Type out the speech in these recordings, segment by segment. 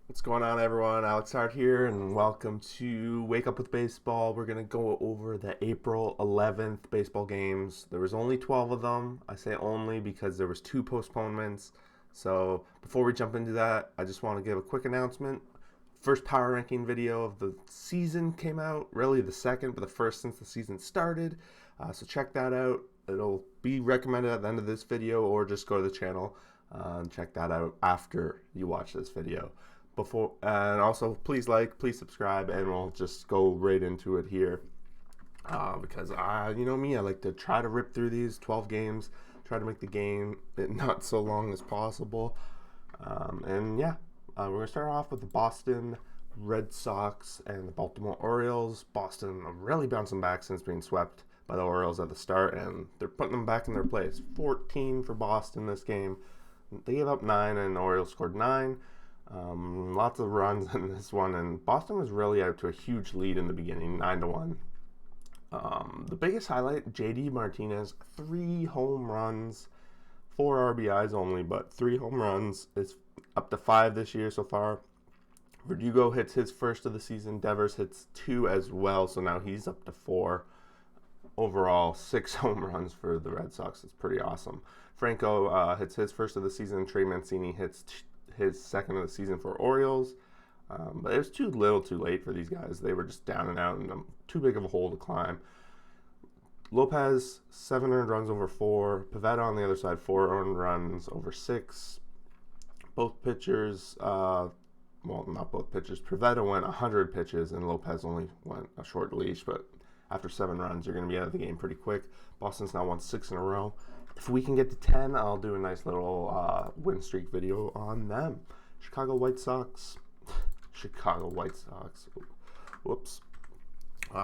What's going on, everyone? Alex Hart here, and welcome to Wake Up with Baseball. We're going to go over the April 11th baseball games. There was only 12 of them. I say only because there was two postponements. So before we jump into that, I just want to give a quick announcement. First power ranking video of the season came out, really the second, but the first since the season started. So check that out. It'll be recommended at the end of this video, or just go to the channel and check that out after you watch this video. And also please please subscribe, and we'll just go right into it here. Because you know me, I like to try to rip through these 12 games, try to make the game not so long as possible. And yeah, we're gonna start off with the Boston Red Sox and the Baltimore Orioles. Boston really bouncing back since being swept by the Orioles at the start, and they're putting them back in their place. 14 for Boston this game. They gave up 9, and the Orioles scored 9. Lots of runs in this one, and Boston was really out to a huge lead in the beginning, 9-1. The biggest highlight: JD Martinez, 3 home runs, 4 RBIs only, but 3 home runs. It's up to 5 this year so far. Verdugo hits his first of the season. Devers hits 2 as well, so now he's up to 4. Overall, 6 home runs for the Red Sox. It's pretty awesome. Franco hits his first of the season. Trey Mancini hits his second of the season for Orioles. But it was too little too late for these guys. They were just down and out, and too big of a hole to climb. Lopez, 7 earned runs over 4. Pivetta on the other side, 4 earned runs over 6. Both pitchers, well, not both pitchers. Pivetta went 100 pitches, and Lopez only went a short leash, but after 7 runs, you're going to be out of the game pretty quick. Boston's now won 6 in a row. If we can get to 10, I'll do a nice little win streak video on them. Chicago White Sox. Whoops.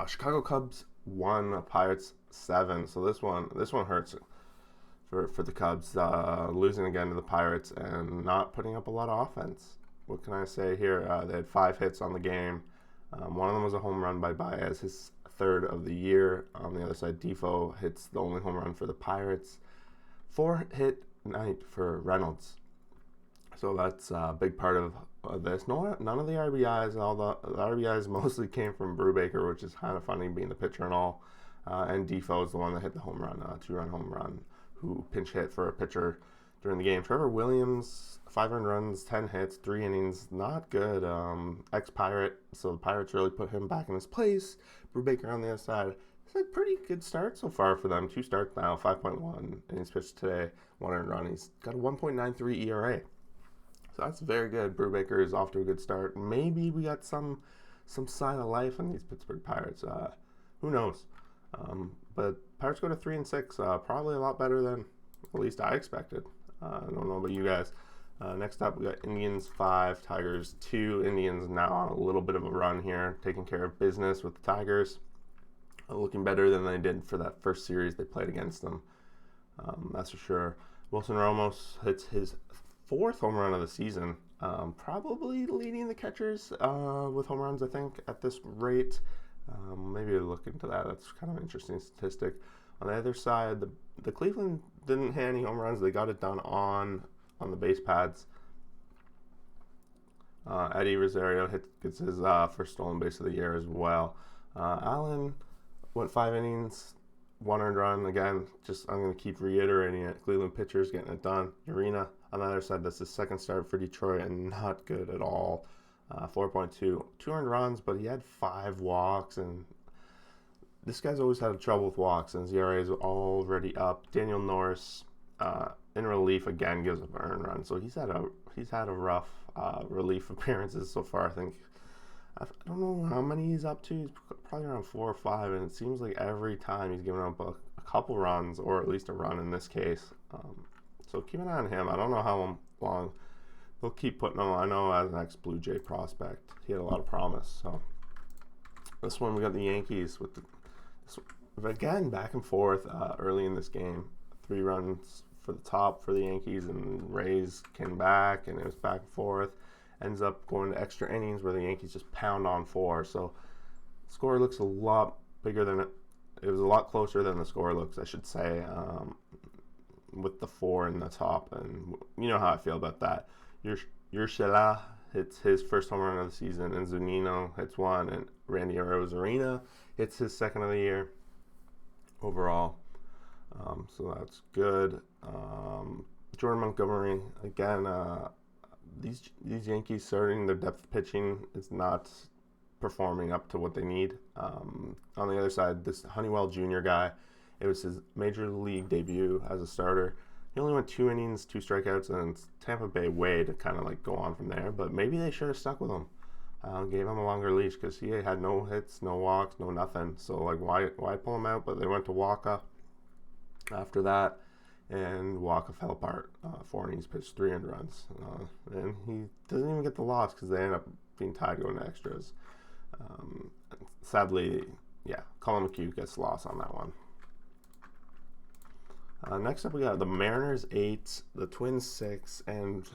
Chicago Cubs 1, Pirates 7. So this one hurts for the Cubs. Losing again to the Pirates and not putting up a lot of offense. What can I say here? They had 5 hits on the game. One of them was a home run by Baez, his 3rd of the year. On the other side, Defoe hits the only home run for the Pirates. 4-hit night for Reynolds. So that's a big part of this. None of the RBIs. All the RBIs mostly came from Brubaker, which is kind of funny being the pitcher and all. And Defoe is the one that hit the home run, 2-run home run, who pinch hit for a pitcher during the game. Trevor Williams, 5 earned runs, 10 hits, 3 innings. Not good. Ex-Pirate, so the Pirates really put him back in his place. Brubaker on the other side. It's a pretty good start so far for them. 2 starts now, 5.1 innings pitched today, 1 earned run. He's got a 1.93 ERA. So that's very good. Brubaker is off to a good start. Maybe we got some sign of life in these Pittsburgh Pirates. Who knows? But Pirates go to 3-6. Probably a lot better than at least I expected. I don't know about you guys. Next up, we got Indians 5, Tigers 2. Indians now on a little bit of a run here, taking care of business with the Tigers. Looking better than they did for that first series they played against them. That's for sure. Wilson Ramos hits his 4th home run of the season. Probably leading the catchers with home runs, I think, at this rate. Maybe look into that. That's kind of an interesting statistic. On the other side, the Cleveland didn't hit any home runs. They got it done on the base pads. Eddie Rosario gets his first stolen base of the year as well. Allen went 5 innings, 1 earned run. Again, I'm going to keep reiterating it. Cleveland pitchers getting it done. Urena on the other side, that's his 2nd start for Detroit, and not good at all. 4.2, 2 earned runs, but he had 5 walks, and this guy's always had trouble with walks, and his ERA is already up. Daniel Norris in relief again gives up an earned run, so he's had a rough relief appearances so far. I don't know how many he's up to. He's probably around 4 or 5, and it seems like every time he's giving up a couple runs, or at least a run in this case. So keep an eye on him. I don't know how long they'll keep putting him. I know as an ex-Blue Jay prospect, he had a lot of promise. So this one, we got the Yankees with again back and forth early in this game. 3 runs for the top for the Yankees, and Rays came back, and it was back and forth. Ends up going to extra innings where the Yankees just pound on 4. So the score looks a lot bigger than it was a lot closer than the score looks, I should say, with the 4 in the top. And you know how I feel about that. Urshela hits his first home run of the season, and Zunino hits one, and Randy Arozarena hits his second of the year overall. So that's good. Jordan Montgomery, again, these Yankees starting their depth pitching is not performing up to what they need. On the other side, this Honeywell Jr. guy, it was his major league debut as a starter. He only went 2 innings, 2 strikeouts, and it's Tampa Bay way to kind of like go on from there. But maybe they should have stuck with him, gave him a longer leash, because he had no hits, no walks, no nothing. So like, why pull him out? But they went to Waka after that, and Waka fell apart. 4 innings pitched, 3 earned runs, and he doesn't even get the loss because they end up being tied going to extras. Sadly, yeah, Colin McHugh gets lost on that one. Next up, we got the Mariners 8, the Twins 6, and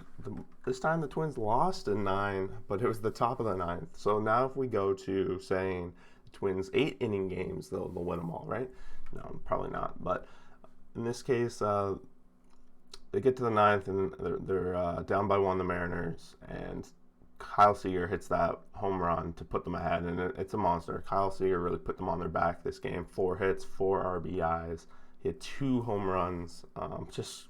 this time the Twins lost in 9, but it was the top of the 9th. So now if we go to saying the Twins 8-inning games, they'll win them all, right? No, probably not. But in this case, they get to the 9th, and they're down by 1, the Mariners, and Kyle Seager hits that home run to put them ahead, and it's a monster. Kyle Seager really put them on their back this game. 4 hits, 4 RBIs. He had 2 home runs, just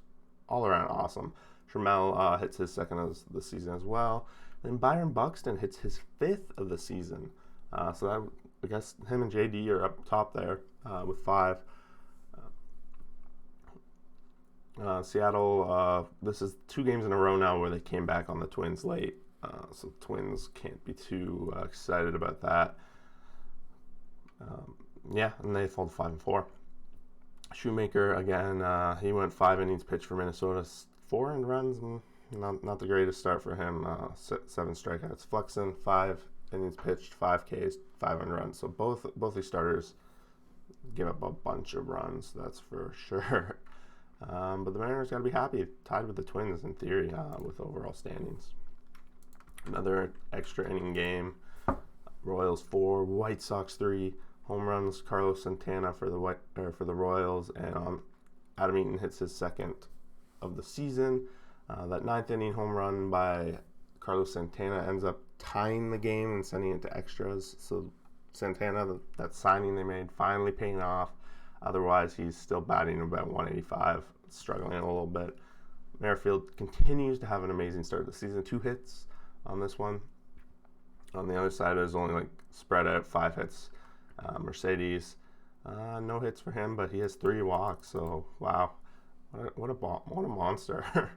all around awesome. Trammell hits his second of the season as well. Then Byron Buxton hits his 5th of the season. So that, I guess him and JD are up top there with 5. Seattle, this is 2 games in a row now where they came back on the Twins late. So the Twins can't be too excited about that. And they fall to 5-4. Shoemaker, again, he went 5 innings pitched for Minnesota, 4 earned runs, not the greatest start for him, 7 strikeouts. Flexen, 5 innings pitched, 5 Ks, 5 earned runs. So both these starters give up a bunch of runs, that's for sure. But the Mariners got to be happy, tied with the Twins in theory with overall standings. Another extra inning game, Royals 4, White Sox 3. Home runs, Carlos Santana for the Royals, and Adam Eaton hits his 2nd of the season. That 9th inning home run by Carlos Santana ends up tying the game and sending it to extras. So Santana, that signing they made, finally paying off. Otherwise, he's still batting about 185, struggling a little bit. Merrifield continues to have an amazing start to the season. 2 hits on this one. On the other side, it was only like spread out 5 hits. Mercedes, no hits for him, but he has 3 walks. So wow, what a monster!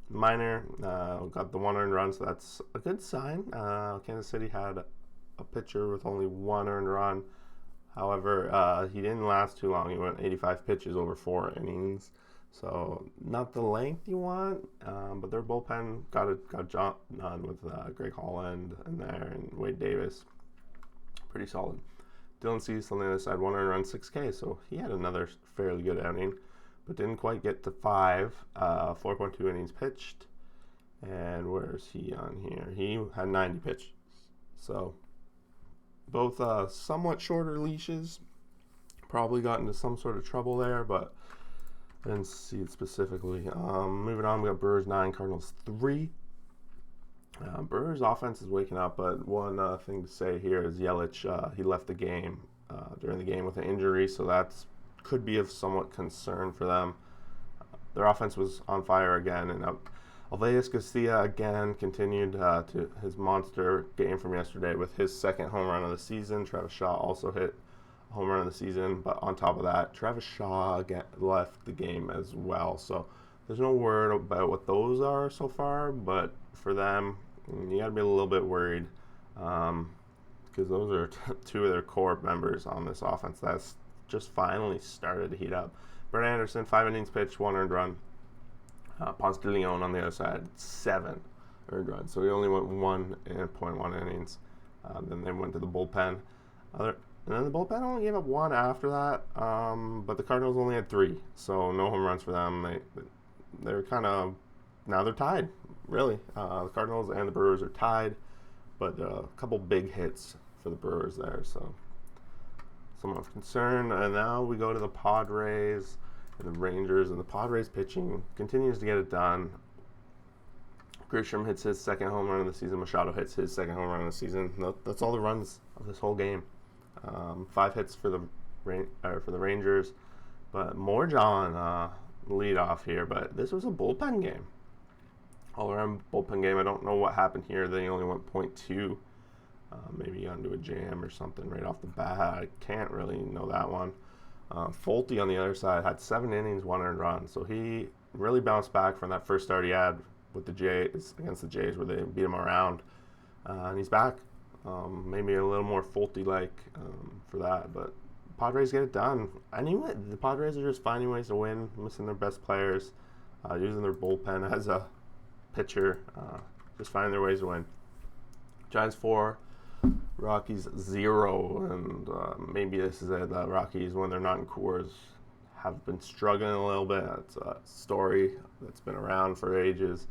Minor got the 1 earned run, so that's a good sign. Kansas City had a pitcher with only 1 earned run. However, he didn't last too long. He went 85 pitches over 4 innings. So not the length you want, but their bullpen got job done with Greg Holland in there and Wade Davis. Pretty solid. Dylan Cease on the other side, 1 earned run, 6K, so he had another fairly good outing, but didn't quite get to 5. 4.2 innings pitched, and where is he on here? He had 90 pitches, so both somewhat shorter leashes. Probably got into some sort of trouble there, but I didn't see it specifically. Moving on, we got Brewers 9, Cardinals 3. Brewers offense is waking up, but one thing to say here is Yelich, he left the game during the game with an injury, so that could be of somewhat concern for them. Their offense was on fire again, and Alveus Garcia again continued to his monster game from yesterday with his 2nd home run of the season. Travis Shaw also hit a home run of the season, but on top of that, Travis Shaw again left the game as well. So there's no word about what those are so far, but for them, you got to be a little bit worried because those are 2 of their core members on this offense that's just finally started to heat up. Brett Anderson, 5 innings pitched, 1 earned run. Ponce de Leon on the other side, 7 earned runs. So he only went 1.1 innings. Then they went to the bullpen. And then the bullpen only gave up 1 after that, but the Cardinals only had 3. So no home runs for them. They're kind of, now they're tied. Really, the Cardinals and the Brewers are tied, but a couple big hits for the Brewers there, so somewhat of concern. And now we go to the Padres and the Rangers, and the Padres pitching continues to get it done. Grisham hits his second home run of the season. Machado hits his second home run of the season. That's all the runs of this whole game. 5 hits for the Rangers, but Morjon lead off here. But this was a bullpen game, all around bullpen game. I don't know what happened here. They only went .2. Maybe got into a jam or something right off the bat. I can't really know that one. Folty on the other side had 7 innings, 1 earned run, so he really bounced back from that first start he had with the Jays against the Jays, where they beat him around, and he's back. Maybe a little more Folty-like for that, but Padres get it done. Anyway, the Padres are just finding ways to win, missing their best players, using their bullpen as a pitcher, just finding their ways to win. Giants 4, Rockies 0, and maybe this is it. The Rockies, when they're not in Coors, have been struggling a little bit. It's a story that's been around for ages,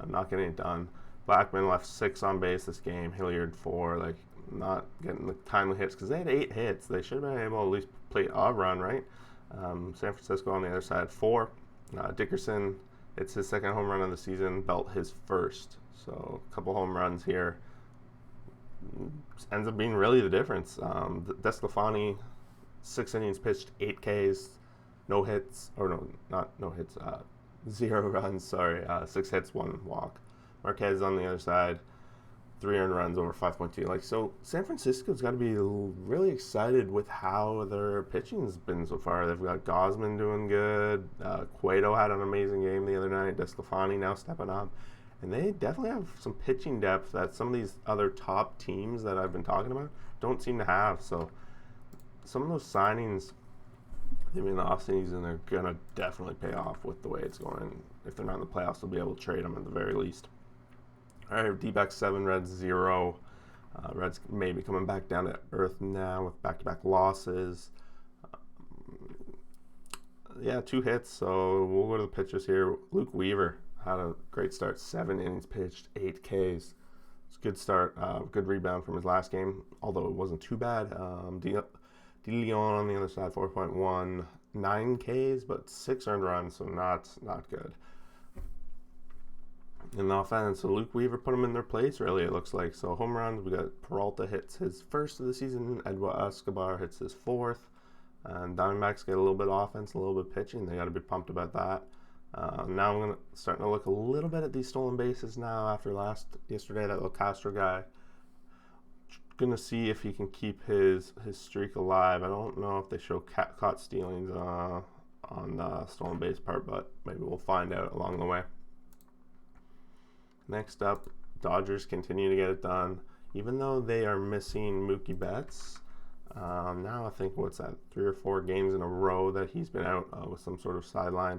not getting it done. Blackman left 6 on base this game. Hilliard 4, not getting the timely hits because they had 8 hits. They should have been able to at least play a run, right? San Francisco on the other side 4. Dickerson, it's his second home run of the season. Belt his first, so a couple home runs here. Ends up being really the difference. DeSclafani, 6 innings pitched, 8 Ks, no hits, or no, not no hits, 0 runs, sorry, 6 hits, 1 walk. Marquez on the other side, 3 earned runs over 5.2. So San Francisco's got to be really excited with how their pitching's been so far. They've got Gausman doing good. Cueto had an amazing game the other night. DeSclafani now stepping up. And they definitely have some pitching depth that some of these other top teams that I've been talking about don't seem to have. So some of those signings, maybe in the offseason, they're going to definitely pay off with the way it's going. If they're not in the playoffs, they'll be able to trade them at the very least. All right, D-backs 7, Reds 0. Reds maybe coming back down to earth now with back-to-back losses. 2 hits, so we'll go to the pitchers here. Luke Weaver had a great start, 7 innings pitched, 8 Ks. It's a good start, good rebound from his last game, although it wasn't too bad. De Leon on the other side, 4.1, 9 Ks, but 6 earned runs, so not good. In the offense, so Luke Weaver put them in their place, really, it looks like. So home runs, we got Peralta hits his first of the season, Edward Escobar hits his 4th, and Diamondbacks get a little bit of offense, a little bit of pitching. They got to be pumped about that. Now I'm starting to look a little bit at these stolen bases now after yesterday, that little Castro guy. Going to see if he can keep his streak alive. I don't know if they show caught stealings on the stolen base part, but maybe we'll find out along the way. Next up, Dodgers continue to get it done. Even though they are missing Mookie Betts, now I think, 3 or 4 games in a row that he's been out with some sort of sideline.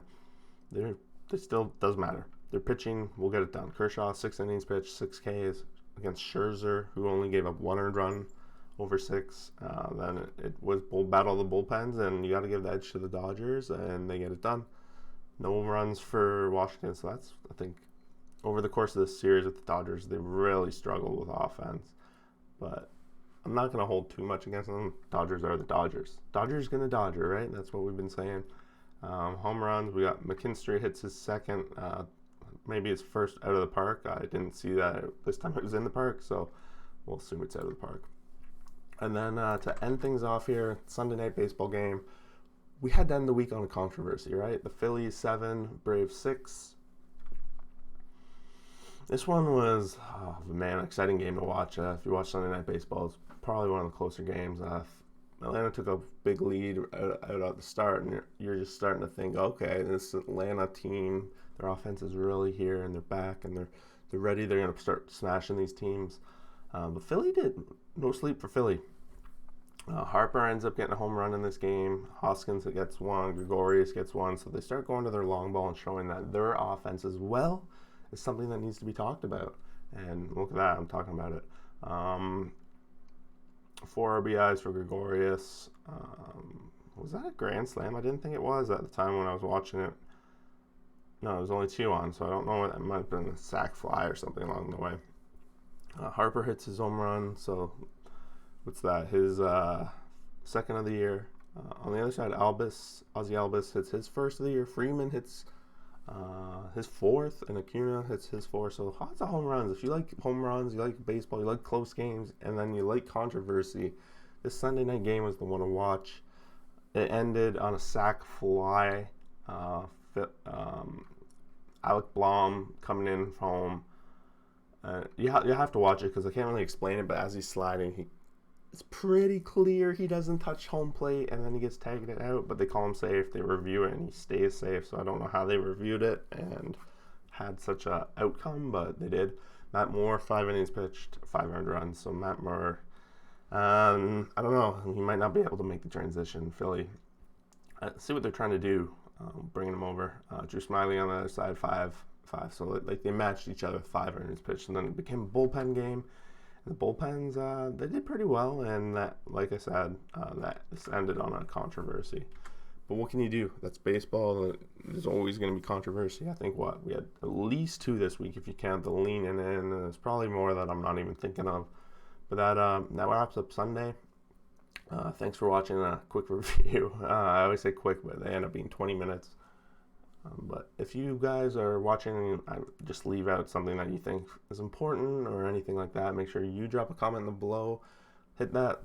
It still does matter. Their pitching will get it done. Kershaw, 6 innings pitched, 6 Ks against Scherzer, who only gave up 1 earned run over 6. Then it was battle of the bullpens, and you got to give the edge to the Dodgers, and they get it done. No runs for Washington, so that's, I think, over the course of this series with the Dodgers, they really struggled with offense. But I'm not going to hold too much against them. Dodgers are the Dodgers. Dodgers going to Dodger, right? That's what we've been saying. Home runs, we got McKinstry hits his second, maybe his first out of the park. I didn't see that this time it was in the park, so we'll assume it's out of the park. And then to end things off here, Sunday night baseball game, we had to end the week on a controversy, right? The Phillies 7, Braves 6. This one was, exciting game to watch. If you watch Sunday Night Baseball, it's probably one of the closer games. Atlanta took a big lead out at the start, and you're just starting to think, okay, this Atlanta team, their offense is really here, and they're back, and they're ready. They're going to start smashing these teams. But Philly did no sleep for Philly. Harper ends up getting a home run in this game. Hoskins gets 1. Gregorius gets 1. So they start going to their long ball and showing that their offense as well is something that needs to be talked about. And look at that, I'm talking about it. 4 RBIs for Gregorius. Was that a grand slam? I didn't think it was at the time when I was watching it. No, it was only 2 on, so I don't know. That might have been a sac fly or something along the way. Harper hits his home run, so what's that? His second of the year. On the other side, Ozzy Albus hits his first of the year. Freeman hits His fourth, and Acuna hits his fourth. So lots of home runs. If you like home runs, you like baseball, you like close games, and then you like controversy, this Sunday night game was the one to watch. It ended on a sac fly. Alec Blom coming in from home. You have to watch it because I can't really explain it, but as he's sliding, it's pretty clear he doesn't touch home plate, and then he gets tagged it out, but they call him safe. They review it, and he stays safe, so I don't know how they reviewed it and had such a outcome, but they did. Matt Moore, 5 innings pitched, 5 earned runs, so Matt Moore, I don't know, he might not be able to make the transition. Philly, see what they're trying to do, bringing him over. Drew Smyly on the other side, 5, so like they matched each other with 5 innings pitched, and then it became a bullpen game. The bullpens, they did pretty well, and that, like I said, that this ended on a controversy. But what can you do? That's baseball. There's always going to be controversy. I think we had at least 2 this week if you count the lean in, and there's probably more that I'm not even thinking of. But that wraps up Sunday. Thanks for watching a quick review. I always say quick, but they end up being 20 minutes. But if you guys are watching and I just leave out something that you think is important or anything like that, make sure you drop a comment below, hit that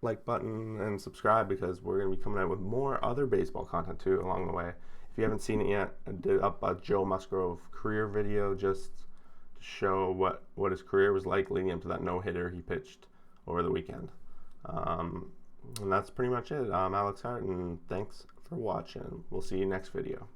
like button, and subscribe, because we're going to be coming out with more other baseball content too along the way. If you haven't seen it yet, I did up a Joe Musgrove career video just to show what his career was like leading up to that no-hitter he pitched over the weekend. And that's pretty much it. I'm Alex Hart, and thanks for watching. We'll see you next video.